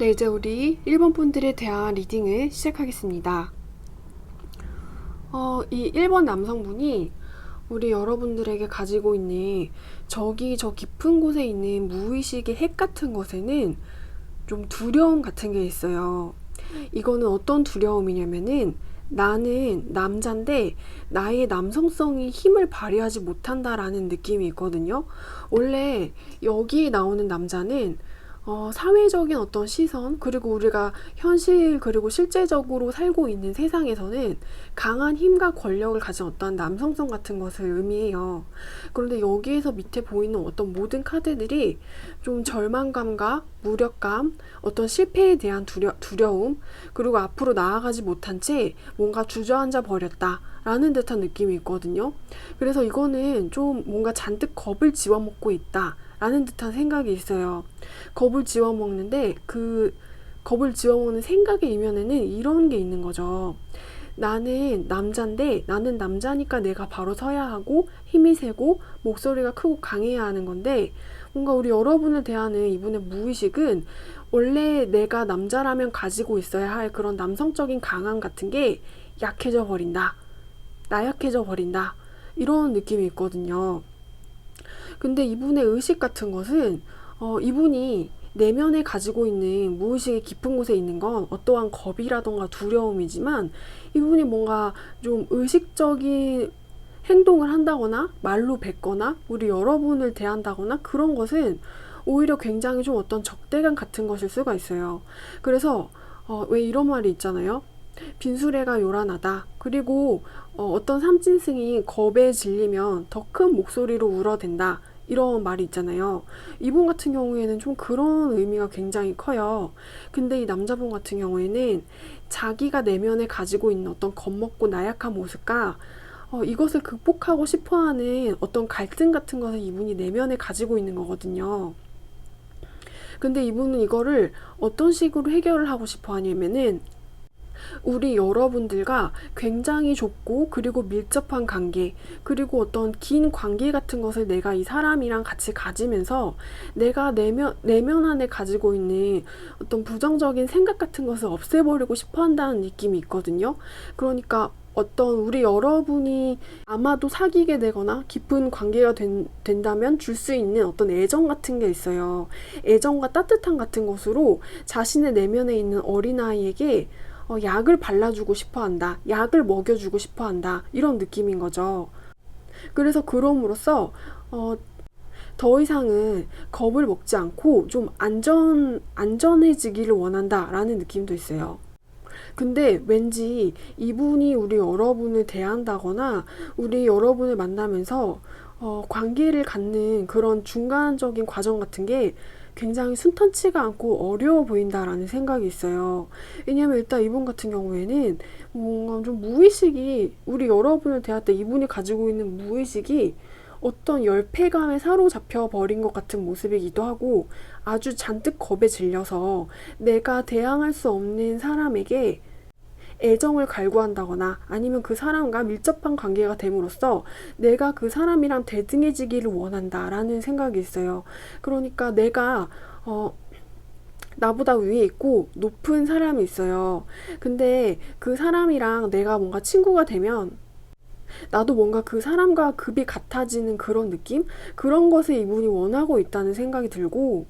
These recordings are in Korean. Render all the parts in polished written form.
네, 이제 우리 1번 분들에 대한 리딩을 시작하겠습니다. 이 1번 남성분이 우리 여러분들에게 가지고 있는 저기 저 깊은 곳에 있는 무의식의 핵 같은 것에는 좀 두려움 같은 게 있어요. 이거는 어떤 두려움이냐면은 나는 남잔데 나의 남성성이 힘을 발휘하지 못한다라는 느낌이 있거든요. 원래 여기에 나오는 남자는 사회적인 어떤 시선, 그리고 우리가 현실, 그리고 실제적으로 살고 있는 세상에서는 강한 힘과 권력을 가진 어떤 남성성 같은 것을 의미해요. 그런데 여기에서 밑에 보이는 어떤 모든 카드들이 좀 절망감과 무력감, 어떤 실패에 대한 두려움, 그리고 앞으로 나아가지 못한 채 뭔가 주저앉아 버렸다 라는 듯한 느낌이 있거든요. 그래서 이거는 좀 뭔가 잔뜩 겁을 집어먹고 있다 라는 듯한 생각이 있어요. 겁을 집어먹는데 그 겁을 집어먹는 생각의 이면에는 이런 게 있는 거죠. 나는 남잔데 나는 남자니까 내가 바로 서야 하고 힘이 세고 목소리가 크고 강해야 하는 건데, 뭔가 우리 여러분을 대하는 이분의 무의식은 원래 내가 남자라면 가지고 있어야 할 그런 남성적인 강함 같은 게 약해져 버린다, 나약해져 버린다, 이런 느낌이 있거든요. 근데 이분의 의식 같은 것은 이분이 내면에 가지고 있는 무의식의 깊은 곳에 있는 건 어떠한 겁이라던가 두려움이지만, 이분이 뭔가 좀 의식적인 행동을 한다거나 말로 뱉거나 우리 여러분을 대한다거나 그런 것은 오히려 굉장히 좀 어떤 적대감 같은 것일 수가 있어요. 그래서 왜 이런 말이 있잖아요. 빈수레가 요란하다. 그리고 어떤 삼진승이 겁에 질리면 더 큰 목소리로 울어댄다, 이런 말이 있잖아요. 이분 같은 경우에는 좀 그런 의미가 굉장히 커요. 근데 이 남자분 같은 경우에는 자기가 내면에 가지고 있는 어떤 겁먹고 나약한 모습과 이것을 극복하고 싶어하는 어떤 갈등 같은 것을 이분이 내면에 가지고 있는 거거든요. 근데 이분은 이거를 어떤 식으로 해결을 하고 싶어 하냐면은 우리 여러분들과 굉장히 좁고 그리고 밀접한 관계, 그리고 어떤 긴 관계 같은 것을 내가 이 사람이랑 같이 가지면서 내가 내면 안에 가지고 있는 어떤 부정적인 생각 같은 것을 없애버리고 싶어 한다는 느낌이 있거든요. 그러니까 어떤 우리 여러분이 아마도 사귀게 되거나 깊은 관계가 된다면 줄 수 있는 어떤 애정 같은 게 있어요. 애정과 따뜻함 같은 것으로 자신의 내면에 있는 어린아이에게 약을 발라주고 싶어 한다, 약을 먹여주고 싶어 한다, 이런 느낌인 거죠. 그래서 그럼으로써 더 이상은 겁을 먹지 않고 좀 안전해지기를 원한다라는 느낌도 있어요. 근데 왠지 이분이 우리 여러분을 대한다거나 우리 여러분을 만나면서 관계를 갖는 그런 중간적인 과정 같은 게 굉장히 순탄치가 않고 어려워 보인다라는 생각이 있어요. 왜냐면 일단 이분 같은 경우에는 뭔가 좀 무의식이, 우리 여러분을 대할 때 이분이 가지고 있는 무의식이 어떤 열패감에 사로잡혀 버린 것 같은 모습이기도 하고, 아주 잔뜩 겁에 질려서 내가 대항할 수 없는 사람에게 애정을 갈구한다거나 아니면 그 사람과 밀접한 관계가 됨으로써 내가 그 사람이랑 대등해지기를 원한다라는 생각이 있어요. 그러니까 내가 나보다 위에 있고 높은 사람이 있어요. 근데 그 사람이랑 내가 뭔가 친구가 되면 나도 뭔가 그 사람과 급이 같아지는 그런 느낌? 그런 것을 이분이 원하고 있다는 생각이 들고,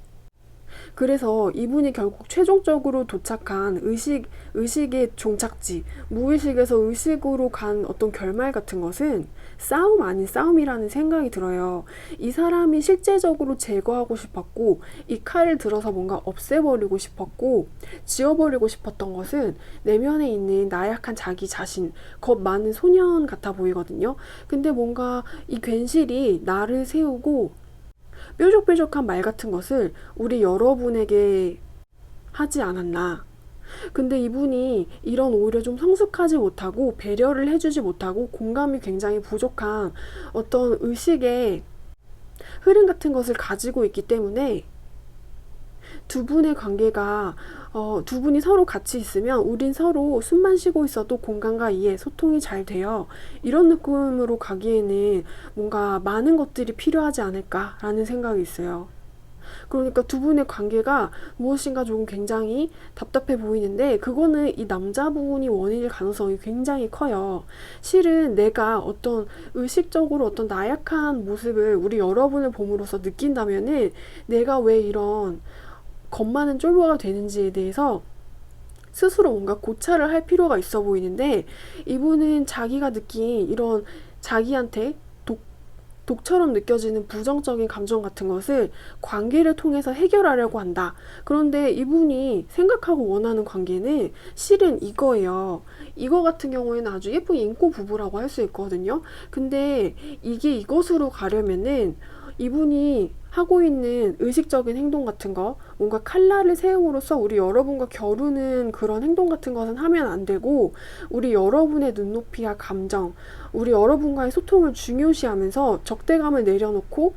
그래서 이분이 결국 최종적으로 도착한 의식의 종착지, 무의식에서 의식으로 간 어떤 결말 같은 것은 싸움 아닌 싸움이라는 생각이 들어요. 이 사람이 실제적으로 제거하고 싶었고, 이 칼을 들어서 뭔가 없애버리고 싶었고, 지워버리고 싶었던 것은 내면에 있는 나약한 자기 자신, 겁 많은 소년 같아 보이거든요. 근데 뭔가 이 괜시리 나를 세우고 뾰족뾰족한 말 같은 것을 우리 여러분에게 하지 않았나. 근데 이분이 이런 오히려 좀 성숙하지 못하고 배려를 해주지 못하고 공감이 굉장히 부족한 어떤 의식의 흐름 같은 것을 가지고 있기 때문에 두 분의 관계가 두 분이 서로 같이 있으면 우린 서로 숨만 쉬고 있어도 공감과 이해, 소통이 잘 돼요. 이런 느낌으로 가기에는 뭔가 많은 것들이 필요하지 않을까라는 생각이 있어요. 그러니까 두 분의 관계가 무엇인가 조금 굉장히 답답해 보이는데 그거는 이 남자분이 원인일 가능성이 굉장히 커요. 실은 내가 어떤 의식적으로 어떤 나약한 모습을 우리 여러분을 봄으로써 느낀다면은 내가 왜 이런 겁 많은 쫄보가 되는지에 대해서 스스로 뭔가 고찰을 할 필요가 있어 보이는데 이분은 자기가 느낀 이런 자기한테 독처럼 느껴지는 부정적인 감정 같은 것을 관계를 통해서 해결하려고 한다. 그런데 이분이 생각하고 원하는 관계는 실은 이거예요. 이거 같은 경우에는 아주 예쁜 인고 부부라고 할 수 있거든요. 근데 이게 이것으로 가려면은 이분이 하고 있는 의식적인 행동 같은 거, 뭔가 칼날을 세움으로써 우리 여러분과 겨루는 그런 행동 같은 것은 하면 안 되고, 우리 여러분의 눈높이와 감정, 우리 여러분과의 소통을 중요시하면서 적대감을 내려놓고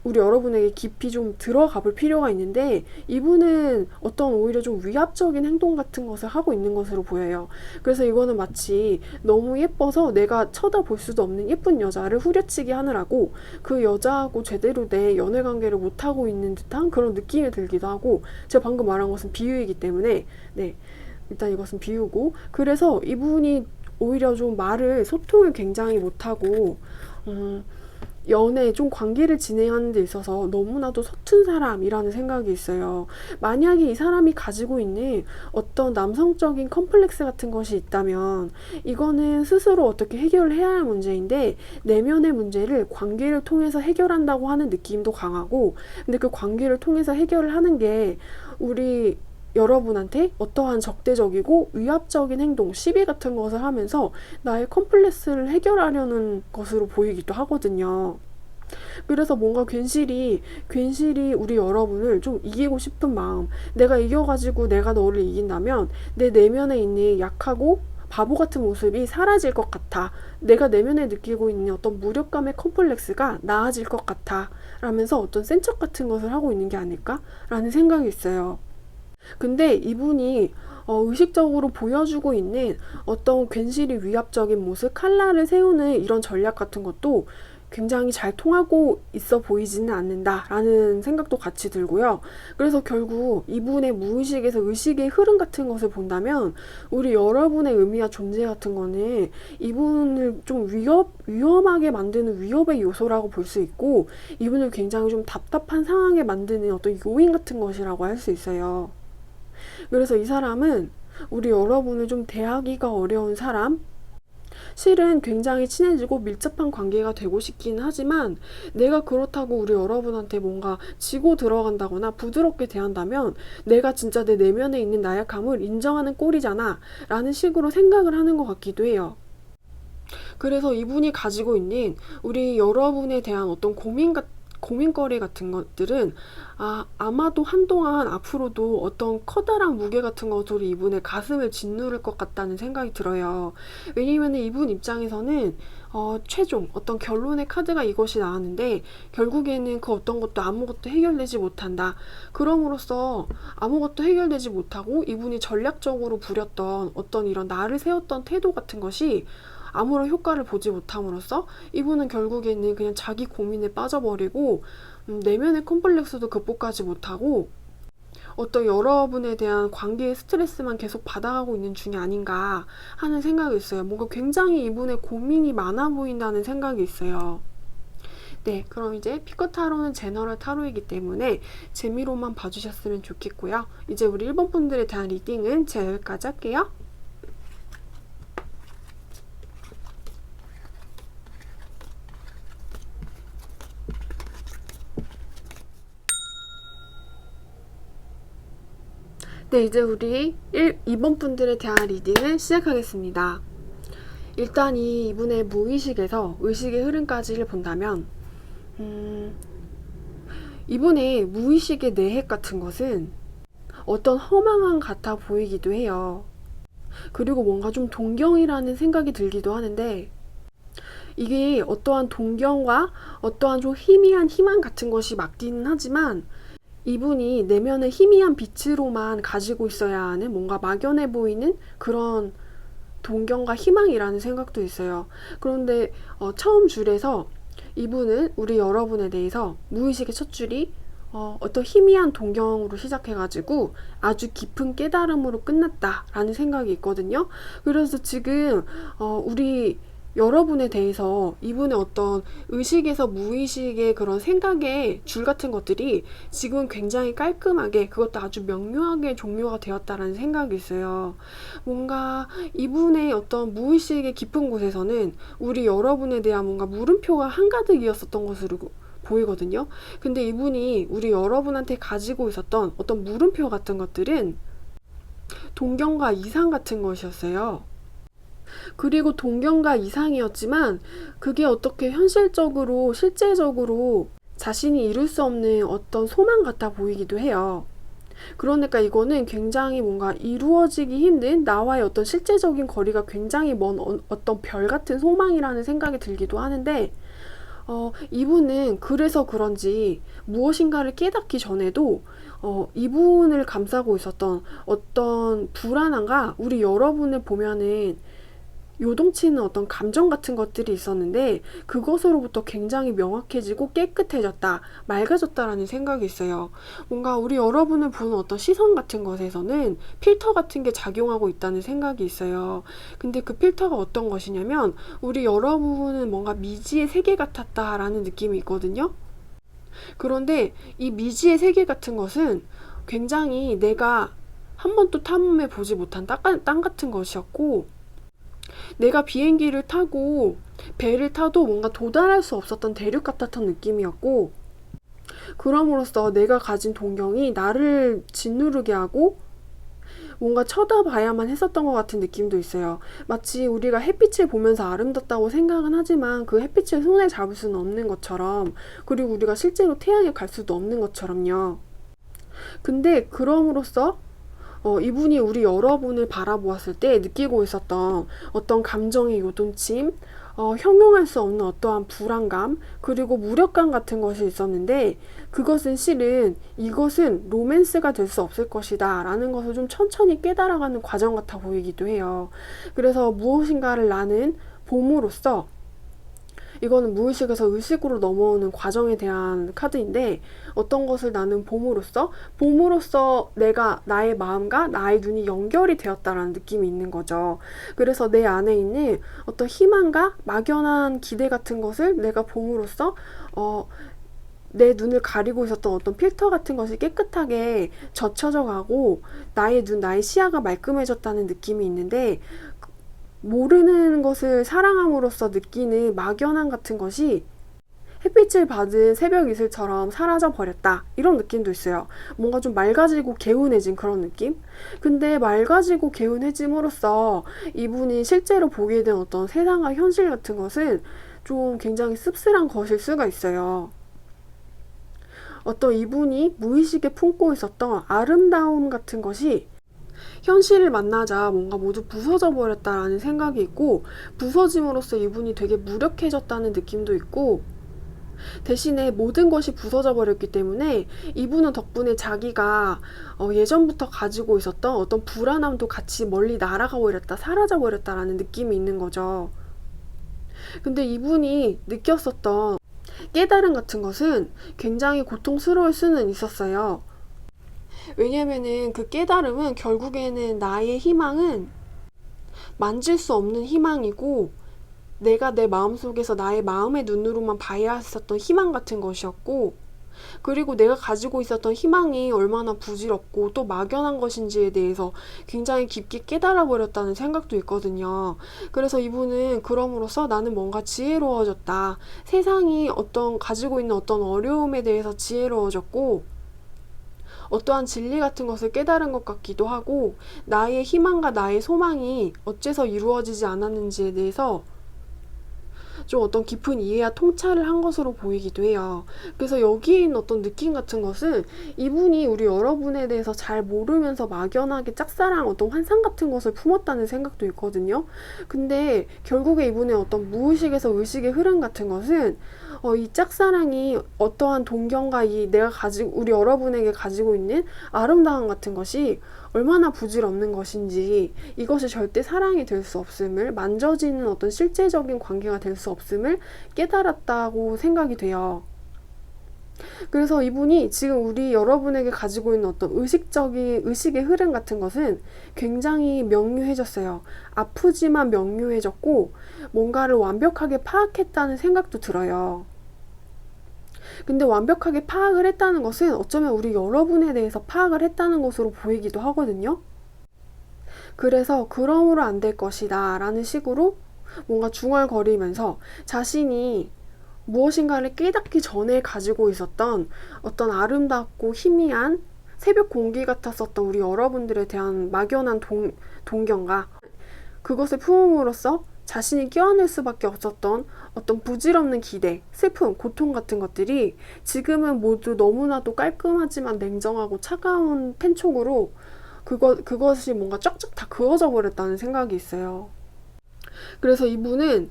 우리 여러분에게 깊이 좀 들어가 볼 필요가 있는데 이분은 어떤 오히려 좀 위압적인 행동 같은 것을 하고 있는 것으로 보여요. 그래서 이거는 마치 너무 예뻐서 내가 쳐다볼 수도 없는 예쁜 여자를 후려치기 하느라고 그 여자하고 제대로 내 연애 관계를 못하고 있는 듯한 그런 느낌이 들기도 하고, 제가 방금 말한 것은 비유이기 때문에 네, 일단 이것은 비유고, 그래서 이분이 오히려 좀 소통을 굉장히 못하고 연애 좀 관계를 진행하는 데 있어서 너무나도 서툰 사람이라는 생각이 있어요. 만약에 이 사람이 가지고 있는 어떤 남성적인 컴플렉스 같은 것이 있다면 이거는 스스로 어떻게 해결을 해야 할 문제인데 내면의 문제를 관계를 통해서 해결한다고 하는 느낌도 강하고, 근데 그 관계를 통해서 해결을 하는 게 우리 여러분한테 어떠한 적대적이고 위압적인 행동, 시비 같은 것을 하면서 나의 컴플렉스를 해결하려는 것으로 보이기도 하거든요. 그래서 뭔가 괜시리 우리 여러분을 좀 이기고 싶은 마음, 내가 이겨가지고 내가 너를 이긴다면 내 내면에 있는 약하고 바보 같은 모습이 사라질 것 같아. 내가 내면에 느끼고 있는 어떤 무력감의 컴플렉스가 나아질 것 같아. 라면서 어떤 센 척 같은 것을 하고 있는 게 아닐까? 라는 생각이 있어요. 근데 이분이 의식적으로 보여주고 있는 어떤 괜시리 위압적인 모습, 칼날을 세우는 이런 전략 같은 것도 굉장히 잘 통하고 있어 보이지는 않는다라는 생각도 같이 들고요. 그래서 결국 이분의 무의식에서 의식의 흐름 같은 것을 본다면 우리 여러분의 의미와 존재 같은 거는 이분을 좀 위험하게 만드는 위협의 요소라고 볼 수 있고, 이분을 굉장히 좀 답답한 상황에 만드는 어떤 요인 같은 것이라고 할 수 있어요. 그래서 이 사람은 우리 여러분을 좀 대하기가 어려운 사람, 실은 굉장히 친해지고 밀접한 관계가 되고 싶긴 하지만 내가 그렇다고 우리 여러분한테 뭔가 지고 들어간다거나 부드럽게 대한다면 내가 진짜 내 내면에 있는 나약함을 인정하는 꼴이잖아 라는 식으로 생각을 하는 것 같기도 해요. 그래서 이분이 가지고 있는 우리 여러분에 대한 어떤 고민거리 같은 것들은 아마도 한동안 앞으로도 어떤 커다란 무게 같은 것으로 이분의 가슴을 짓누를 것 같다는 생각이 들어요. 왜냐면 이분 입장에서는 최종 어떤 결론의 카드가 이것이 나왔는데 결국에는 그 어떤 것도 아무것도 해결되지 못한다. 그럼으로써 아무것도 해결되지 못하고 이분이 전략적으로 부렸던 어떤 이런 나를 세웠던 태도 같은 것이 아무런 효과를 보지 못함으로써 이분은 결국에는 그냥 자기 고민에 빠져버리고 내면의 컴플렉스도 극복하지 못하고 어떤 여러분에 대한 관계의 스트레스만 계속 받아가고 있는 중이 아닌가 하는 생각이 있어요. 뭔가 굉장히 이분의 고민이 많아 보인다는 생각이 있어요. 네, 그럼 이제 피커 타로는 제너럴 타로이기 때문에 재미로만 봐주셨으면 좋겠고요. 이제 우리 1번 분들에 대한 리딩은 제가 여기까지 할게요. 네, 이제 우리 2번 분들에 대한 리딩을 시작하겠습니다. 일단 이분의 무의식에서 의식의 흐름까지를 본다면 이분의 무의식의 내핵 같은 것은 어떤 허망함 같아 보이기도 해요. 그리고 뭔가 좀 동경이라는 생각이 들기도 하는데 이게 어떠한 동경과 어떠한 좀 희미한 희망 같은 것이 맞기는 하지만 이분이 내면의 희미한 빛으로만 가지고 있어야 하는 뭔가 막연해 보이는 그런 동경과 희망이라는 생각도 있어요. 그런데 처음 줄에서 이분은 우리 여러분에 대해서 무의식의 첫 줄이 어떤 희미한 동경으로 시작해가지고 아주 깊은 깨달음으로 끝났다라는 생각이 있거든요. 그래서 지금 우리 여러분에 대해서 이분의 어떤 의식에서 무의식의 그런 생각의 줄 같은 것들이 지금 굉장히 깔끔하게, 그것도 아주 명료하게 종료가 되었다라는 생각이 있어요. 뭔가 이분의 어떤 무의식의 깊은 곳에서는 우리 여러분에 대한 뭔가 물음표가 한가득이었었던 것으로 보이거든요. 근데 이분이 우리 여러분한테 가지고 있었던 어떤 물음표 같은 것들은 동경과 이상 같은 것이었어요. 그리고 동경과 이상이었지만 그게 어떻게 현실적으로, 실제적으로 자신이 이룰 수 없는 어떤 소망 같아 보이기도 해요. 그러니까 이거는 굉장히 뭔가 이루어지기 힘든, 나와의 어떤 실제적인 거리가 굉장히 먼 어떤 별 같은 소망이라는 생각이 들기도 하는데, 이분은 그래서 그런지 무엇인가를 깨닫기 전에도 이분을 감싸고 있었던 어떤 불안함과, 우리 여러분을 보면은 요동치는 어떤 감정 같은 것들이 있었는데 그것으로부터 굉장히 명확해지고 깨끗해졌다, 맑아졌다라는 생각이 있어요. 뭔가 우리 여러분을 보는 어떤 시선 같은 것에서는 필터 같은 게 작용하고 있다는 생각이 있어요. 근데 그 필터가 어떤 것이냐면, 우리 여러분은 뭔가 미지의 세계 같았다라는 느낌이 있거든요. 그런데 이 미지의 세계 같은 것은 굉장히 내가 한 번도 탐험해 보지 못한 땅 같은 것이었고, 내가 비행기를 타고 배를 타도 뭔가 도달할 수 없었던 대륙 같았던 느낌이었고, 그럼으로써 내가 가진 동경이 나를 짓누르게 하고 뭔가 쳐다봐야만 했었던 것 같은 느낌도 있어요. 마치 우리가 햇빛을 보면서 아름답다고 생각은 하지만 그 햇빛을 손에 잡을 수는 없는 것처럼, 그리고 우리가 실제로 태양에 갈 수도 없는 것처럼요. 근데 그럼으로써 이분이 우리 여러분을 바라보았을 때 느끼고 있었던 어떤 감정의 요동침, 형용할 수 없는 어떠한 불안감, 그리고 무력감 같은 것이 있었는데, 그것은 실은 이것은 로맨스가 될 수 없을 것이다 라는 것을 좀 천천히 깨달아가는 과정 같아 보이기도 해요. 그래서 무엇인가를 나는 봄으로써, 이거는 무의식에서 의식으로 넘어오는 과정에 대한 카드인데, 어떤 것을 나는 봄으로써 내가 나의 마음과 나의 눈이 연결이 되었다라는 느낌이 있는 거죠. 그래서 내 안에 있는 어떤 희망과 막연한 기대 같은 것을 내가 봄으로써 내 눈을 가리고 있었던 어떤 필터 같은 것이 깨끗하게 젖혀져 가고 나의 눈, 나의 시야가 말끔해졌다는 느낌이 있는데, 모르는 것을 사랑함으로써 느끼는 막연함 같은 것이 햇빛을 받은 새벽 이슬처럼 사라져 버렸다, 이런 느낌도 있어요. 뭔가 좀 맑아지고 개운해진 그런 느낌? 근데 맑아지고 개운해짐으로써 이분이 실제로 보게 된 어떤 세상과 현실 같은 것은 좀 굉장히 씁쓸한 것일 수가 있어요. 어떤 이분이 무의식에 품고 있었던 아름다움 같은 것이 현실을 만나자 뭔가 모두 부서져 버렸다라는 생각이 있고, 부서짐으로써 이분이 되게 무력해졌다는 느낌도 있고, 대신에 모든 것이 부서져 버렸기 때문에 이분은 덕분에 자기가 예전부터 가지고 있었던 어떤 불안함도 같이 멀리 날아가 버렸다, 사라져 버렸다라는 느낌이 있는 거죠. 근데 이분이 느꼈었던 깨달음 같은 것은 굉장히 고통스러울 수는 있었어요. 왜냐면은 그 깨달음은 결국에는 나의 희망은 만질 수 없는 희망이고, 내가 내 마음속에서 나의 마음의 눈으로만 봐야 했었던 희망 같은 것이었고, 그리고 내가 가지고 있었던 희망이 얼마나 부질없고 또 막연한 것인지에 대해서 굉장히 깊게 깨달아 버렸다는 생각도 있거든요. 그래서 이분은 그럼으로써 나는 뭔가 지혜로워졌다, 세상이 가지고 있는 어떤 어려움에 대해서 지혜로워졌고 어떠한 진리 같은 것을 깨달은 것 같기도 하고, 나의 희망과 나의 소망이 어째서 이루어지지 않았는지에 대해서 좀 어떤 깊은 이해와 통찰을 한 것으로 보이기도 해요. 그래서 여기에 있는 어떤 느낌 같은 것은 이분이 우리 여러분에 대해서 잘 모르면서 막연하게 짝사랑, 어떤 환상 같은 것을 품었다는 생각도 있거든요. 근데 결국에 이분의 어떤 무의식에서 의식의 흐름 같은 것은 이 짝사랑이 어떠한 동경과 우리 여러분에게 가지고 있는 아름다움 같은 것이 얼마나 부질없는 것인지, 이것이 절대 사랑이 될 수 없음을, 만져지는 어떤 실제적인 관계가 될 수 없음을 깨달았다고 생각이 돼요. 그래서 이분이 지금 우리 여러분에게 가지고 있는 어떤 의식의 흐름 같은 것은 굉장히 명료해졌어요. 아프지만 명료해졌고 뭔가를 완벽하게 파악했다는 생각도 들어요. 근데 완벽하게 파악을 했다는 것은 어쩌면 우리 여러분에 대해서 파악을 했다는 것으로 보이기도 하거든요. 그래서 그러므로 안 될 것이다 라는 식으로 뭔가 중얼거리면서 자신이 무엇인가를 깨닫기 전에 가지고 있었던 어떤 아름답고 희미한 새벽 공기 같았었던 우리 여러분들에 대한 막연한 동경과 그것을 품음으로써 자신이 껴안을 수밖에 없었던 어떤 부질없는 기대, 슬픔, 고통 같은 것들이 지금은 모두 너무나도 깔끔하지만 냉정하고 차가운 펜촉으로 그것이 뭔가 쫙쫙 다 그어져 버렸다는 생각이 있어요. 그래서 이분은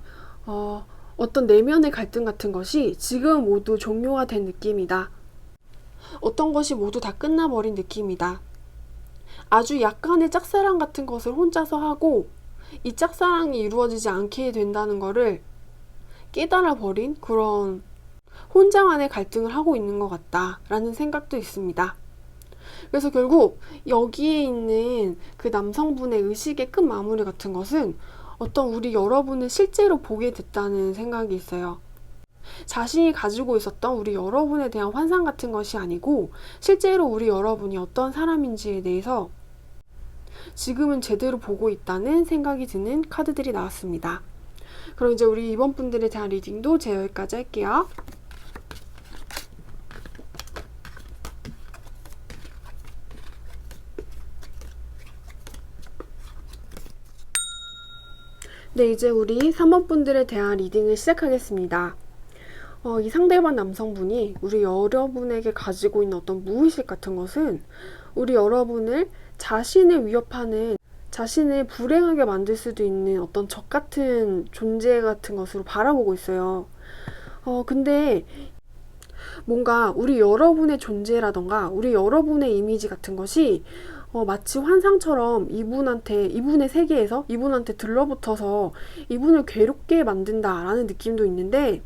어떤 내면의 갈등 같은 것이 지금 모두 종료가 된 느낌이다. 어떤 것이 모두 다 끝나버린 느낌이다. 아주 약간의 짝사랑 같은 것을 혼자서 하고 이 짝사랑이 이루어지지 않게 된다는 것을 깨달아 버린 그런 혼자만의 갈등을 하고 있는 것 같다라는 생각도 있습니다. 그래서 결국 여기에 있는 그 남성분의 의식의 끝 마무리 같은 것은 어떤 우리 여러분을 실제로 보게 됐다는 생각이 있어요. 자신이 가지고 있었던 우리 여러분에 대한 환상 같은 것이 아니고 실제로 우리 여러분이 어떤 사람인지에 대해서 지금은 제대로 보고 있다는 생각이 드는 카드들이 나왔습니다. 그럼 이제 우리 이번 분들에 대한 리딩도 제가 여기까지 할게요. 네, 이제 우리 3번 분들에 대한 리딩을 시작하겠습니다. 이 상대방 남성분이 우리 여러분에게 가지고 있는 어떤 무의식 같은 것은 우리 여러분을 자신을 위협하는, 자신을 불행하게 만들 수도 있는 어떤 적 같은 존재 같은 것으로 바라보고 있어요. 근데 뭔가 우리 여러분의 존재라던가 우리 여러분의 이미지 같은 것이 마치 환상처럼 이분의 세계에서 이분한테 들러붙어서 이분을 괴롭게 만든다라는 느낌도 있는데,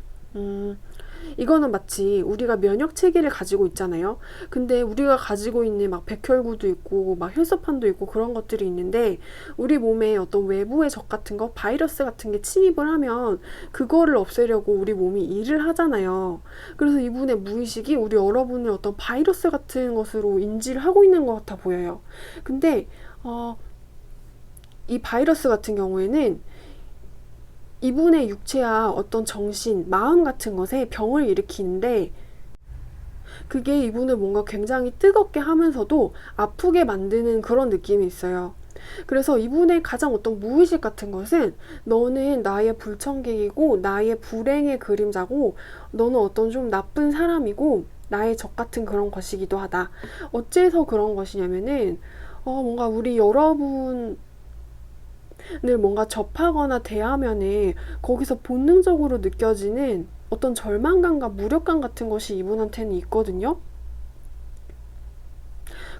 이거는 마치 우리가 면역 체계를 가지고 있잖아요. 근데 우리가 가지고 있는 막 백혈구도 있고 막 혈소판도 있고 그런 것들이 있는데 우리 몸에 어떤 외부의 적 같은 거, 바이러스 같은 게 침입을 하면 그거를 없애려고 우리 몸이 일을 하잖아요. 그래서 이분의 무의식이 우리 여러분을 어떤 바이러스 같은 것으로 인지를 하고 있는 것 같아 보여요. 근데 이 바이러스 같은 경우에는 이분의 육체와 어떤 정신, 마음 같은 것에 병을 일으키는데 그게 이분을 뭔가 굉장히 뜨겁게 하면서도 아프게 만드는 그런 느낌이 있어요. 그래서 이분의 가장 어떤 무의식 같은 것은 너는 나의 불청객이고 나의 불행의 그림자고 너는 어떤 좀 나쁜 사람이고 나의 적 같은 그런 것이기도 하다. 어째서 그런 것이냐면은 뭔가 우리 여러분 늘 뭔가 접하거나 대하면은 거기서 본능적으로 느껴지는 어떤 절망감과 무력감 같은 것이 이분한테는 있거든요.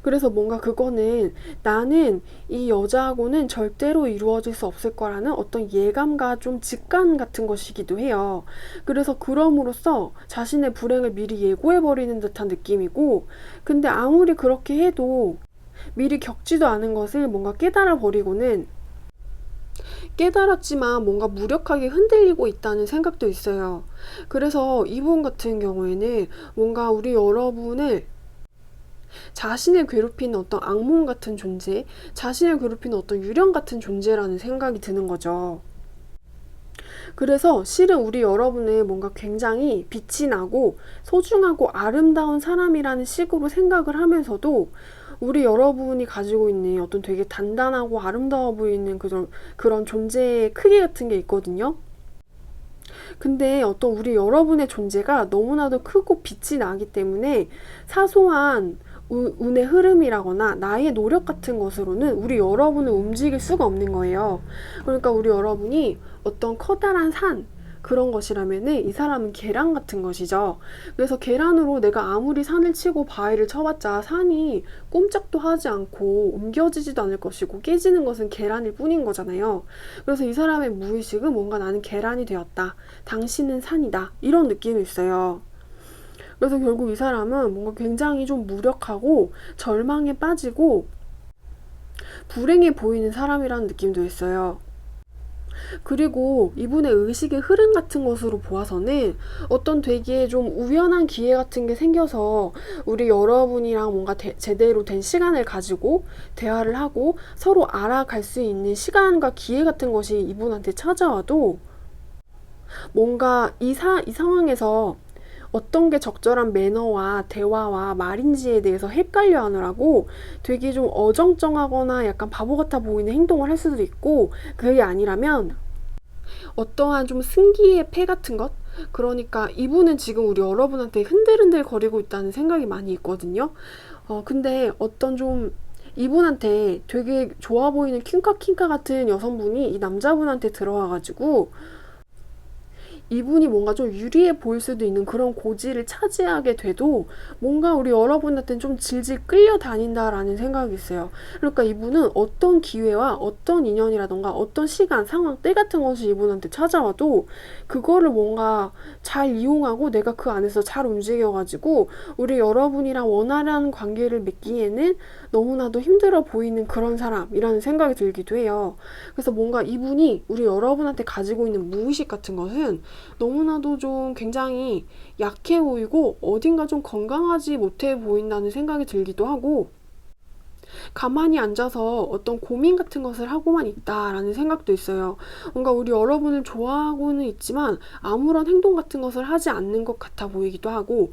그래서 뭔가 그거는 나는 이 여자하고는 절대로 이루어질 수 없을 거라는 어떤 예감과 좀 직감 같은 것이기도 해요. 그래서 그럼으로써 자신의 불행을 미리 예고해버리는 듯한 느낌이고, 근데 아무리 그렇게 해도 미리 겪지도 않은 것을 뭔가 깨달아버리고는 깨달았지만 뭔가 무력하게 흔들리고 있다는 생각도 있어요. 그래서 이분 같은 경우에는 뭔가 우리 여러분을 자신을 괴롭히는 어떤 악몽 같은 존재, 자신을 괴롭히는 어떤 유령 같은 존재라는 생각이 드는 거죠. 그래서 실은 우리 여러분을 뭔가 굉장히 빛이 나고 소중하고 아름다운 사람이라는 식으로 생각을 하면서도 우리 여러분이 가지고 있는 어떤 되게 단단하고 아름다워 보이는 그런 존재의 크기 같은 게 있거든요. 근데 어떤 우리 여러분의 존재가 너무나도 크고 빛이 나기 때문에 사소한 운의 흐름이라거나 나의 노력 같은 것으로는 우리 여러분을 움직일 수가 없는 거예요. 그러니까 우리 여러분이 어떤 커다란 산, 그런 것이라면은 이 사람은 계란 같은 것이죠. 그래서 계란으로 내가 아무리 산을 치고 바위를 쳐봤자 산이 꼼짝도 하지 않고 옮겨지지도 않을 것이고 깨지는 것은 계란일 뿐인 거잖아요. 그래서 이 사람의 무의식은 뭔가 나는 계란이 되었다. 당신은 산이다. 이런 느낌이 있어요. 그래서 결국 이 사람은 뭔가 굉장히 좀 무력하고 절망에 빠지고 불행해 보이는 사람이라는 느낌도 있어요. 그리고 이분의 의식의 흐름 같은 것으로 보아서는 어떤 되게 좀 우연한 기회 같은 게 생겨서 우리 여러분이랑 뭔가 제대로 된 시간을 가지고 대화를 하고 서로 알아갈 수 있는 시간과 기회 같은 것이 이분한테 찾아와도 뭔가 이 상황에서 어떤 게 적절한 매너와 대화와 말인지에 대해서 헷갈려 하느라고 되게 좀 어정쩡하거나 약간 바보 같아 보이는 행동을 할 수도 있고, 그게 아니라면 어떠한 좀 승기의 패 같은 것? 그러니까 이분은 지금 우리 여러분한테 흔들흔들 거리고 있다는 생각이 많이 있거든요. 근데 어떤 좀 이분한테 되게 좋아 보이는 킹카킹카 같은 여성분이 이 남자분한테 들어와가지고 이분이 뭔가 좀 유리해 보일 수도 있는 그런 고지를 차지하게 돼도 뭔가 우리 여러분한테는 좀 질질 끌려다닌다라는 생각이 있어요. 그러니까 이분은 어떤 기회와 어떤 인연이라던가 어떤 시간, 상황, 때 같은 것이 이분한테 찾아와도 그거를 뭔가 잘 이용하고 내가 그 안에서 잘 움직여가지고 우리 여러분이랑 원활한 관계를 맺기에는 너무나도 힘들어 보이는 그런 사람이라는 생각이 들기도 해요. 그래서 뭔가 이분이 우리 여러분한테 가지고 있는 무의식 같은 것은 너무나도 좀 굉장히 약해 보이고 어딘가 좀 건강하지 못해 보인다는 생각이 들기도 하고, 가만히 앉아서 어떤 고민 같은 것을 하고만 있다라는 생각도 있어요. 뭔가 우리 여러분을 좋아하고는 있지만 아무런 행동 같은 것을 하지 않는 것 같아 보이기도 하고,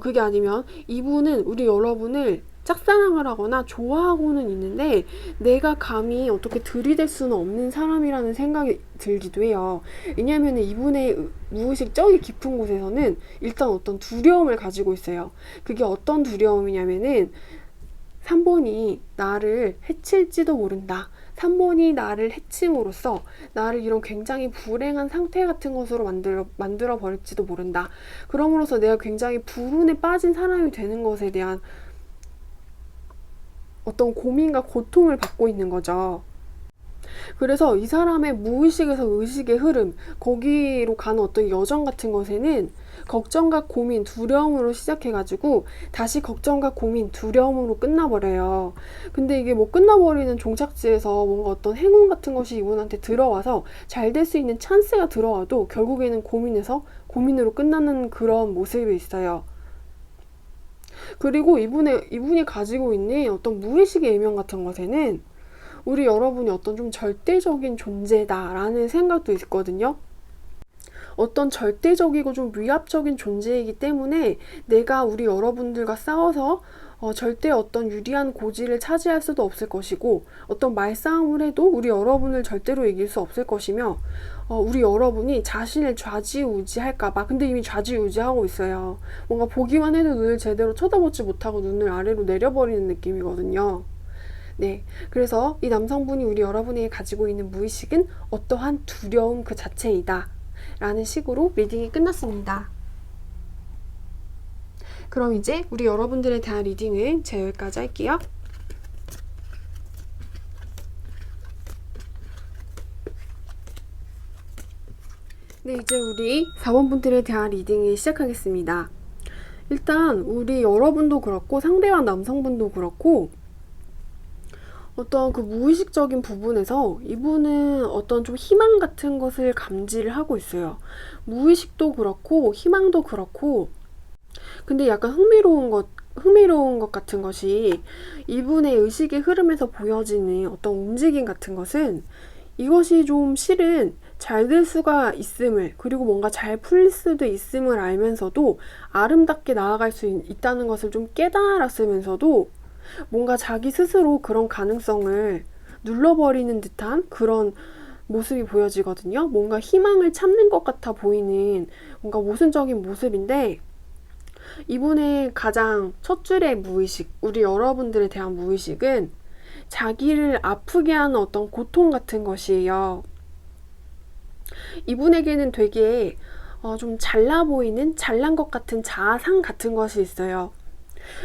그게 아니면 이분은 우리 여러분을 짝사랑을 하거나 좋아하고는 있는데 내가 감히 어떻게 들이댈 수는 없는 사람이라는 생각이 들기도 해요. 왜냐하면 이분의 무의식 저기 깊은 곳에서는 일단 어떤 두려움을 가지고 있어요. 그게 어떤 두려움이냐면은 3번이 나를 해칠지도 모른다. 3번이 나를 해침으로써 나를 이런 굉장히 불행한 상태 같은 것으로 만들어 버릴지도 모른다. 그럼으로써 내가 굉장히 불운에 빠진 사람이 되는 것에 대한 어떤 고민과 고통을 받고 있는 거죠. 그래서 이 사람의 무의식에서 의식의 흐름, 거기로 가는 어떤 여정 같은 것에는 걱정과 고민, 두려움으로 시작해가지고 다시 걱정과 고민, 두려움으로 끝나버려요. 근데 이게 뭐 끝나버리는 종착지에서 뭔가 어떤 행운 같은 것이 이분한테 들어와서 잘 될 수 있는 찬스가 들어와도 결국에는 고민에서 고민으로 끝나는 그런 모습이 있어요. 그리고 이분이 가지고 있는 어떤 무의식의 이면 같은 것에는 우리 여러분이 어떤 좀 절대적인 존재다라는 생각도 있거든요. 어떤 절대적이고 좀 위압적인 존재이기 때문에 내가 우리 여러분들과 싸워서 절대 어떤 유리한 고지를 차지할 수도 없을 것이고, 어떤 말싸움을 해도 우리 여러분을 절대로 이길 수 없을 것이며, 우리 여러분이 자신을 좌지우지할까봐, 근데 이미 좌지우지하고 있어요. 뭔가 보기만 해도 눈을 제대로 쳐다보지 못하고 눈을 아래로 내려버리는 느낌이거든요. 네, 그래서 이 남성분이 우리 여러분이 가지고 있는 무의식은 어떠한 두려움 그 자체이다 라는 식으로 리딩이 끝났습니다. 그럼 이제 우리 여러분들에 대한 리딩은 제가 여기까지 할게요. 네, 이제 우리 4번 분들에 대한 리딩을 시작하겠습니다. 일단 우리 여러분도 그렇고 상대방 남성분도 그렇고 어떤 그 무의식적인 부분에서 이분은 어떤 좀 희망 같은 것을 감지를 하고 있어요. 무의식도 그렇고 희망도 그렇고, 근데 약간 흥미로운 것 같은 것이 이분의 의식의 흐름에서 보여지는 어떤 움직임 같은 것은 이것이 좀 실은 잘 될 수가 있음을, 그리고 뭔가 잘 풀릴 수도 있음을 알면서도 아름답게 나아갈 수 있다는 것을 좀 깨달았으면서도 뭔가 자기 스스로 그런 가능성을 눌러버리는 듯한 그런 모습이 보여지거든요. 뭔가 희망을 참는 것 같아 보이는 뭔가 모순적인 모습인데, 이분의 가장 첫 줄의 무의식, 우리 여러분들에 대한 무의식은 자기를 아프게 하는 어떤 고통 같은 것이에요. 이분에게는 되게 좀 잘나 보이는, 잘난 것 같은 자아상 같은 것이 있어요.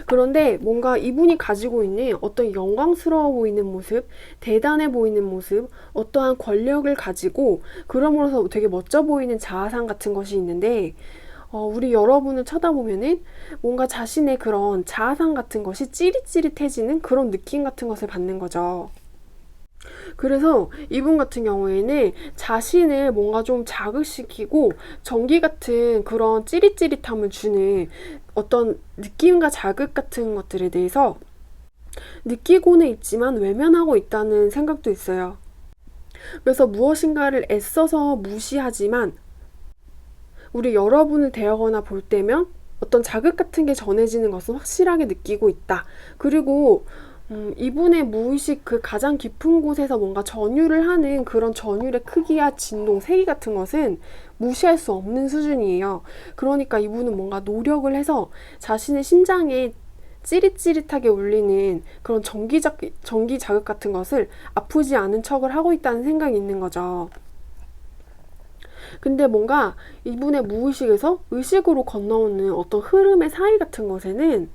그런데 뭔가 이분이 가지고 있는 어떤 영광스러워 보이는 모습, 대단해 보이는 모습, 어떠한 권력을 가지고 그럼으로써 되게 멋져 보이는 자아상 같은 것이 있는데, 우리 여러분을 쳐다보면은 뭔가 자신의 그런 자아상 같은 것이 찌릿찌릿해지는 그런 느낌 같은 것을 받는 거죠. 그래서 이분 같은 경우에는 자신을 뭔가 좀 자극시키고 전기 같은 그런 찌릿찌릿함을 주는 어떤 느낌과 자극 같은 것들에 대해서 느끼고는 있지만 외면하고 있다는 생각도 있어요. 그래서 무엇인가를 애써서 무시하지만 우리 여러분을 대하거나 볼 때면 어떤 자극 같은 게 전해지는 것은 확실하게 느끼고 있다. 그리고 이분의 무의식 그 가장 깊은 곳에서 뭔가 전율을 하는 그런 전율의 크기와 진동, 세기 같은 것은 무시할 수 없는 수준이에요. 그러니까 이분은 뭔가 노력을 해서 자신의 심장에 찌릿찌릿하게 울리는 그런 전기 자극 같은 것을 아프지 않은 척을 하고 있다는 생각이 있는 거죠. 근데 뭔가 이분의 무의식에서 의식으로 건너오는 어떤 흐름의 사이 같은 것에는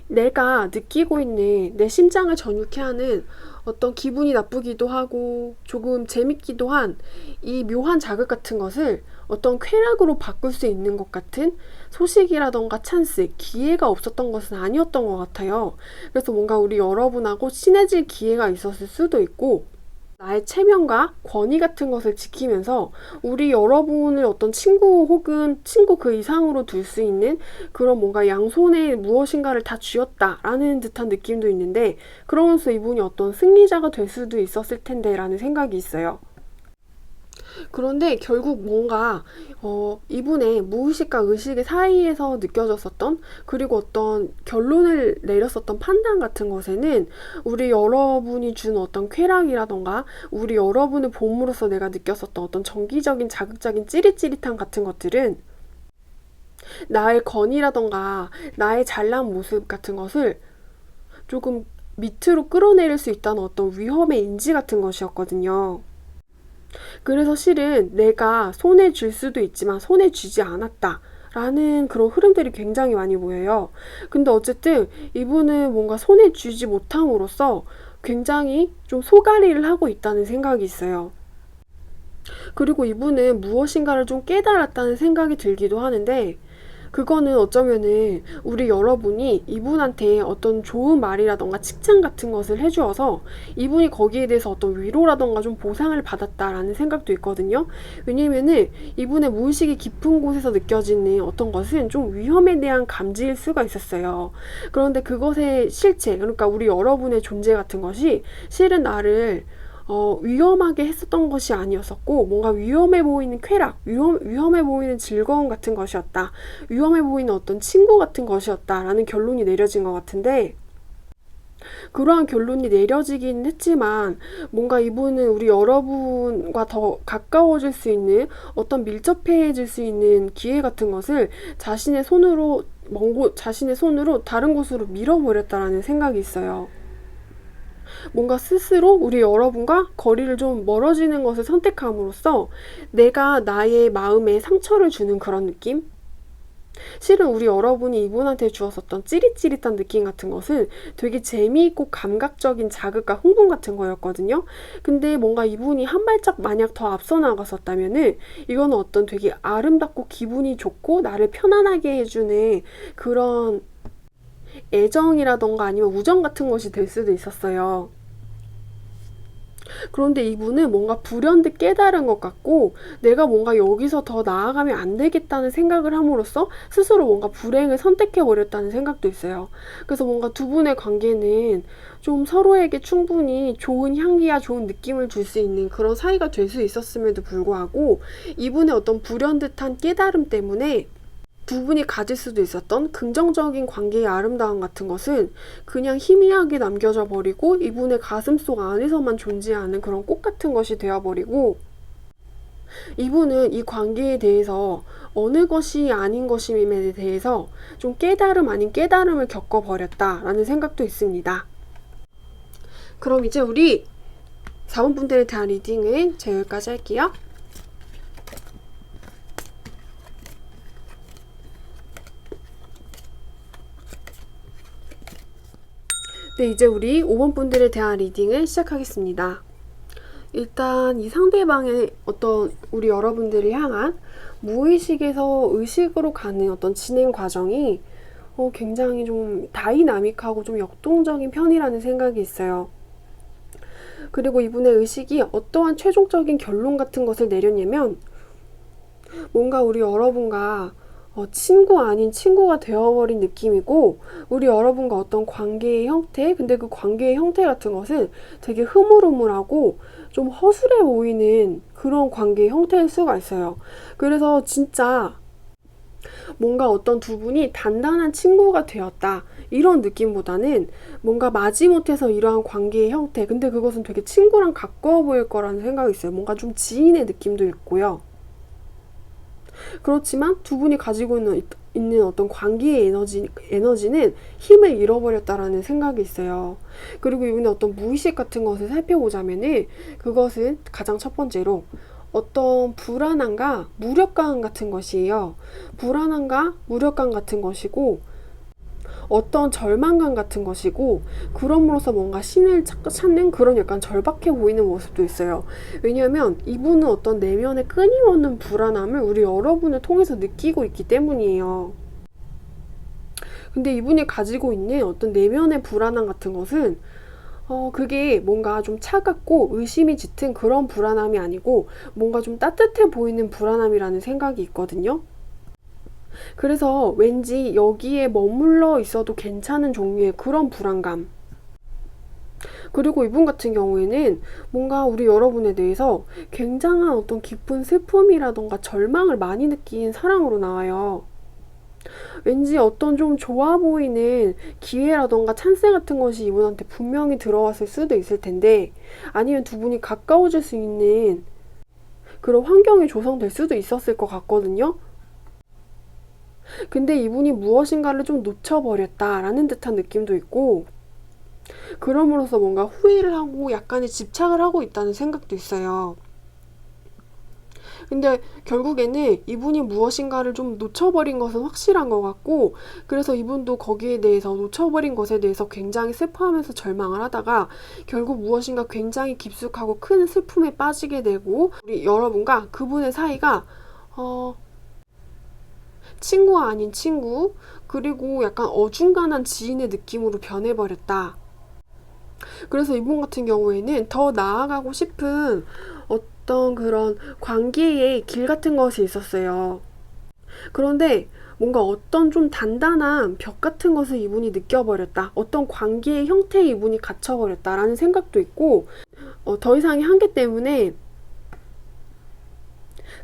내가 느끼고 있는 내 심장을 전율케 하는 어떤 기분이 나쁘기도 하고 조금 재밌기도 한 이 묘한 자극 같은 것을 어떤 쾌락으로 바꿀 수 있는 것 같은 소식이라던가 찬스, 기회가 없었던 것은 아니었던 것 같아요. 그래서 뭔가 우리 여러분하고 친해질 기회가 있었을 수도 있고 나의 체면과 권위 같은 것을 지키면서 우리 여러분을 어떤 친구 혹은 친구 그 이상으로 둘 수 있는 그런 뭔가 양손에 무엇인가를 다 쥐었다라는 듯한 느낌도 있는데 그러면서 이분이 어떤 승리자가 될 수도 있었을 텐데 라는 생각이 있어요. 그런데 결국 뭔가 이분의 무의식과 의식의 사이에서 느껴졌었던 그리고 어떤 결론을 내렸었던 판단 같은 것에는 우리 여러분이 준 어떤 쾌락이라던가 우리 여러분을 봄으로써 내가 느꼈었던 어떤 정기적인 자극적인 찌릿찌릿함 같은 것들은 나의 권위라던가 나의 잘난 모습 같은 것을 조금 밑으로 끌어내릴 수 있다는 어떤 위험의 인지 같은 것이었거든요. 그래서 실은 내가 손에 쥘 수도 있지만 손에 쥐지 않았다 라는 그런 흐름들이 굉장히 많이 보여요. 근데 어쨌든 이분은 뭔가 손에 쥐지 못함으로써 굉장히 좀 소갈이를 하고 있다는 생각이 있어요. 그리고 이분은 무엇인가를 좀 깨달았다는 생각이 들기도 하는데 그거는 어쩌면은 우리 여러분이 이분한테 어떤 좋은 말이라던가 칭찬 같은 것을 해주어서 이분이 거기에 대해서 어떤 위로라던가 좀 보상을 받았다라는 생각도 있거든요. 왜냐면은 이분의 무의식이 깊은 곳에서 느껴지는 어떤 것은 좀 위험에 대한 감지일 수가 있었어요. 그런데 그것의 실체, 그러니까 우리 여러분의 존재 같은 것이 실은 나를 위험하게 했었던 것이 아니었었고 뭔가 위험해 보이는 쾌락, 위험해 보이는 즐거움 같은 것이었다. 위험해 보이는 어떤 친구 같은 것이었다라는 결론이 내려진 것 같은데 그러한 결론이 내려지긴 했지만 뭔가 이분은 우리 여러분과 더 가까워질 수 있는 어떤 밀접해질 수 있는 기회 같은 것을 자신의 손으로 다른 곳으로 밀어버렸다라는 생각이 있어요. 뭔가 스스로 우리 여러분과 거리를 좀 멀어지는 것을 선택함으로써 내가 나의 마음에 상처를 주는 그런 느낌? 실은 우리 여러분이 이분한테 주었었던 찌릿찌릿한 느낌 같은 것은 되게 재미있고 감각적인 자극과 흥분 같은 거였거든요. 근데 뭔가 이분이 한 발짝 만약 더 앞서 나갔었다면은 이거는 어떤 되게 아름답고 기분이 좋고 나를 편안하게 해주는 그런 애정이라던가 아니면 우정 같은 것이 될 수도 있었어요. 그런데 이분은 뭔가 불현듯 깨달은 것 같고 내가 뭔가 여기서 더 나아가면 안 되겠다는 생각을 함으로써 스스로 뭔가 불행을 선택해버렸다는 생각도 있어요. 그래서 뭔가 두 분의 관계는 좀 서로에게 충분히 좋은 향기와 좋은 느낌을 줄 수 있는 그런 사이가 될 수 있었음에도 불구하고 이분의 어떤 불현듯한 깨달음 때문에 두 분이 가질 수도 있었던 긍정적인 관계의 아름다움 같은 것은 그냥 희미하게 남겨져 버리고 이분의 가슴속 안에서만 존재하는 그런 꽃 같은 것이 되어버리고 이분은 이 관계에 대해서 어느 것이 아닌 것임에 대해서 좀 깨달음 아닌 깨달음을 겪어버렸다라는 생각도 있습니다. 그럼 이제 우리 4번 분들에 대한 리딩은 제가 여기까지 할게요. 네, 이제 우리 5번 분들에 대한 리딩을 시작하겠습니다. 일단 이 상대방의 어떤 우리 여러분들을 향한 무의식에서 의식으로 가는 어떤 진행 과정이 굉장히 좀 다이나믹하고 좀 역동적인 편이라는 생각이 있어요. 그리고 이분의 의식이 어떠한 최종적인 결론 같은 것을 내렸냐면 뭔가 우리 여러분과 친구 아닌 친구가 되어버린 느낌이고, 우리 여러분과 어떤 관계의 형태, 근데 그 관계의 형태 같은 것은 되게 흐물흐물하고 좀 허술해 보이는 그런 관계의 형태일 수가 있어요. 그래서 진짜 뭔가 어떤 두 분이 단단한 친구가 되었다, 이런 느낌보다는 뭔가 마지못해서 이러한 관계의 형태, 근데 그것은 되게 친구랑 가까워 보일 거라는 생각이 있어요. 뭔가 좀 지인의 느낌도 있고요. 그렇지만 두 분이 가지고 있는 어떤 관계의 에너지는 힘을 잃어버렸다라는 생각이 있어요. 그리고 이분의 어떤 무의식 같은 것을 살펴보자면은 그것은 가장 첫 번째로 어떤 불안함과 무력감 같은 것이에요. 불안함과 무력감 같은 것이고, 어떤 절망감 같은 것이고, 그럼으로써 뭔가 신을 찾는 그런 약간 절박해 보이는 모습도 있어요. 왜냐하면 이분은 어떤 내면의 끊임없는 불안함을 우리 여러분을 통해서 느끼고 있기 때문이에요. 근데 이분이 가지고 있는 어떤 내면의 불안함 같은 것은 그게 뭔가 좀 차갑고 의심이 짙은 그런 불안함이 아니고 뭔가 좀 따뜻해 보이는 불안함이라는 생각이 있거든요. 그래서 왠지 여기에 머물러 있어도 괜찮은 종류의 그런 불안감. 그리고 이분 같은 경우에는 뭔가 우리 여러분에 대해서 굉장한 어떤 깊은 슬픔이라던가 절망을 많이 느낀 사람으로 나와요. 왠지 어떤 좀 좋아 보이는 기회라던가 찬스 같은 것이 이분한테 분명히 들어왔을 수도 있을 텐데, 아니면 두 분이 가까워질 수 있는 그런 환경이 조성될 수도 있었을 것 같거든요. 근데 이분이 무엇인가를 좀 놓쳐버렸다라는 듯한 느낌도 있고, 그럼으로써 뭔가 후회를 하고 약간의 집착을 하고 있다는 생각도 있어요. 근데 결국에는 이분이 무엇인가를 좀 놓쳐버린 것은 확실한 것 같고, 그래서 이분도 거기에 대해서 놓쳐버린 것에 대해서 굉장히 슬퍼하면서 절망을 하다가 결국 무엇인가 굉장히 깊숙하고 큰 슬픔에 빠지게 되고, 우리 여러분과 그분의 사이가 친구 아닌 친구, 그리고 약간 어중간한 지인의 느낌으로 변해버렸다. 그래서 이분 같은 경우에는 더 나아가고 싶은 어떤 그런 관계의 길 같은 것이 있었어요. 그런데 뭔가 어떤 좀 단단한 벽 같은 것을 이분이 느껴버렸다. 어떤 관계의 형태에 이분이 갇혀버렸다라는 생각도 있고, 더 이상의 한계 때문에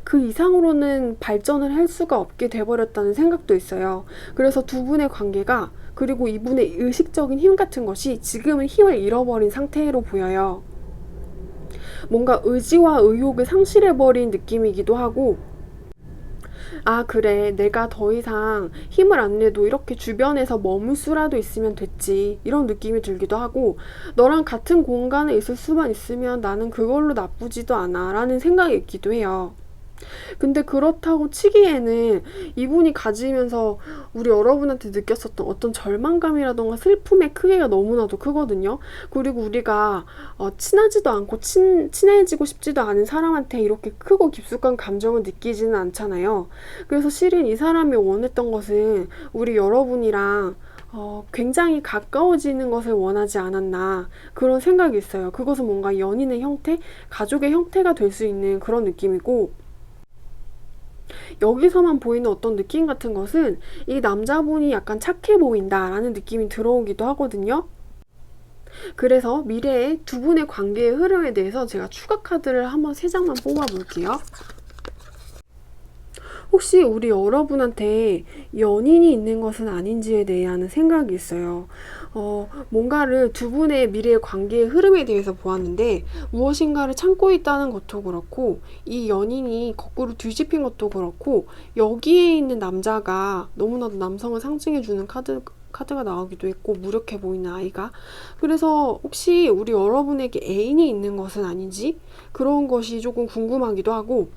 그 이상으로는 발전을 할 수가 없게 돼버렸다는 생각도 있어요. 그래서 두 분의 관계가, 그리고 이분의 의식적인 힘 같은 것이 지금은 힘을 잃어버린 상태로 보여요. 뭔가 의지와 의욕을 상실해버린 느낌이기도 하고, 아, 그래, 내가 더 이상 힘을 안 내도 이렇게 주변에서 머물 수라도 있으면 됐지, 이런 느낌이 들기도 하고, 너랑 같은 공간에 있을 수만 있으면 나는 그걸로 나쁘지도 않아 라는 생각이 있기도 해요. 근데 그렇다고 치기에는 이분이 가지면서 우리 여러분한테 느꼈었던 어떤 절망감이라던가 슬픔의 크기가 너무나도 크거든요. 그리고 우리가 친하지도 않고 친해지고 싶지도 않은 사람한테 이렇게 크고 깊숙한 감정을 느끼지는 않잖아요. 그래서 실은 이 사람이 원했던 것은 우리 여러분이랑 굉장히 가까워지는 것을 원하지 않았나, 그런 생각이 있어요. 그것은 뭔가 연인의 형태, 가족의 형태가 될 수 있는 그런 느낌이고, 여기서만 보이는 어떤 느낌 같은 것은 이 남자분이 약간 착해 보인다라는 느낌이 들어오기도 하거든요. 그래서 미래의 두 분의 관계의 흐름에 대해서 제가 추가 카드를 한번 3장만 뽑아 볼게요. 혹시 우리 여러분한테 연인이 있는 것은 아닌지에 대한 생각이 있어요. 뭔가를 두 분의 미래의 관계의 흐름에 대해서 보았는데, 무엇인가를 참고 있다는 것도 그렇고, 이 연인이 거꾸로 뒤집힌 것도 그렇고, 여기에 있는 남자가 너무나도 남성을 상징해주는 카드가 나오기도 했고, 무력해 보이는 아이가. 그래서 혹시 우리 여러분에게 애인이 있는 것은 아닌지, 그런 것이 조금 궁금하기도 하고,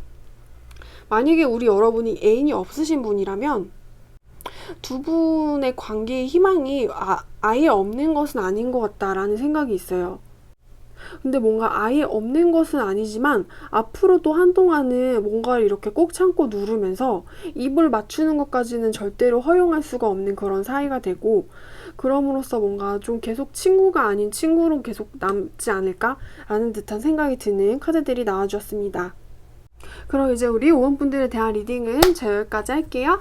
만약에 우리 여러분이 애인이 없으신 분이라면 두 분의 관계의 희망이 아예 없는 것은 아닌 것 같다라는 생각이 있어요. 근데 뭔가 아예 없는 것은 아니지만 앞으로도 한동안은 뭔가를 이렇게 꼭 참고 누르면서 입을 맞추는 것까지는 절대로 허용할 수가 없는 그런 사이가 되고, 그럼으로써 뭔가 좀 계속 친구가 아닌 친구로 계속 남지 않을까라는 듯한 생각이 드는 카드들이 나와주었습니다. 그럼 이제 우리 5번분들에 대한 리딩은 제가 여기까지 할게요.